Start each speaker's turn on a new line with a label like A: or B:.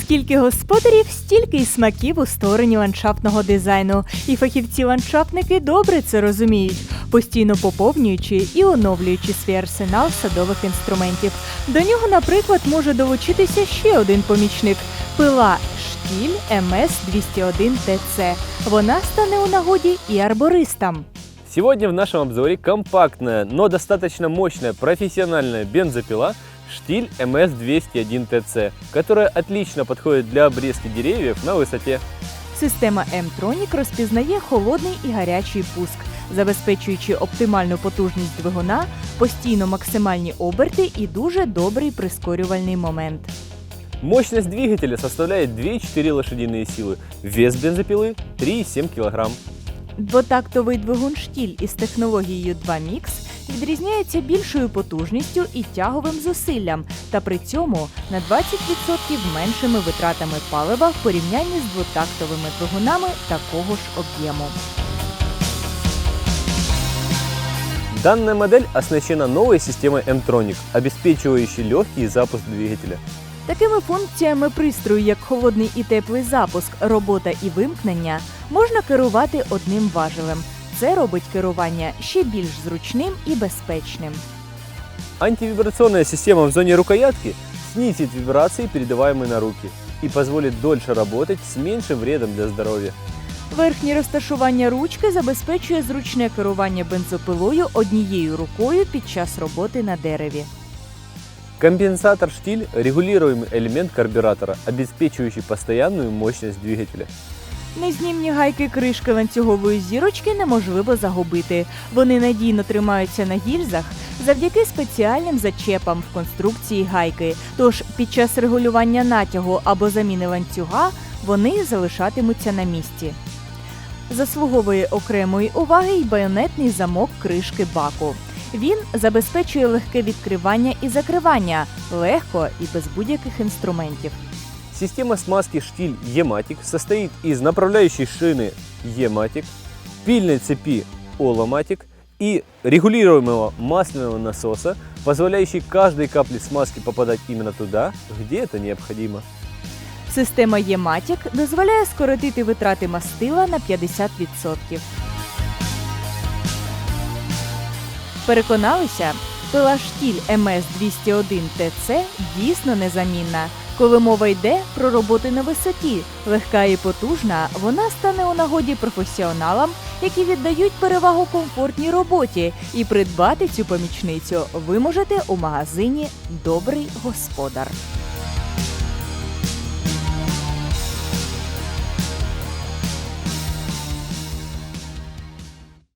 A: Скільки господарів, стільки й смаків у створенні ландшафтного дизайну. І фахівці-ландшафтники добре це розуміють, постійно поповнюючи і оновлюючи свій арсенал садових інструментів. До нього, наприклад, може долучитися ще один помічник – пила «Штіль МС-201ТЦ». Вона стане у нагоді і арбористам.
B: Сегодня в нашем обзоре компактная, но достаточно мощная профессиональная бензопила «Штиль МС-201ТЦ», которая отлично подходит для обрезки деревьев на высоте.
A: Система M-Tronic розпізнає холодний і гарячий пуск, забезпечуючи оптимальну потужність двигуна, постійно максимальні оберти і дуже добрий прискорювальний момент.
B: Мощность двигателя составляет 2,4 лошадиные силы, вес бензопилы 3,7 кг.
A: Двотактовий двигун «Штіль» із технологією 2MIX відрізняється більшою потужністю і тяговим зусиллям, та при цьому на 20% меншими витратами палива в порівнянні з двотактовими двигунами такого ж об'єму.
B: Данная модель оснащена новой системой M-Tronic, обеспечивающей легкий запуск двигателя.
A: Такими функціями пристрою, як холодний і теплий запуск, робота і вимкнення, можна керувати одним важелем. Це робить керування ще більш зручним і безпечним.
B: Антивибрационная система в зоне рукоятки снизит вибрации, передаваемые на руки, и позволит дольше работать с меньшим вредом для здоровья.
A: Верхнє розташування ручки забезпечує зручне керування бензопилою однією рукою під час роботи на дереві.
B: Компенсатор «Штиль» – регулируемый элемент карбюратора, обеспечивающий постоянную мощность двигателя.
A: Незнімні гайки кришки ланцюгової зірочки неможливо загубити. Вони надійно тримаються на гільзах завдяки спеціальним зачепам в конструкції гайки. Тож під час регулювання натягу або заміни ланцюга вони залишатимуться на місці. Заслуговує окремої уваги й байонетний замок кришки баку. Він забезпечує легке відкривання і закривання, легко і без будь-яких інструментів.
B: Система смазки «Штиль E-Matic» состоит из направляющей шины E-Matic, пильной цепи Olo-Matic и регулируемого масляного насоса, позволяющей каждой капле смазки попадать именно туда, где это необходимо.
A: Система E-Matic дозволяє скоротити витрати мастила на 50%. Переконалися? Пила «Штіль МС-201ТЦ» дійсно незамінна. Коли мова йде про роботи на висоті, легка і потужна, вона стане у нагоді професіоналам, які віддають перевагу комфортній роботі, і придбати цю помічницю ви можете у магазині «Добрий господар».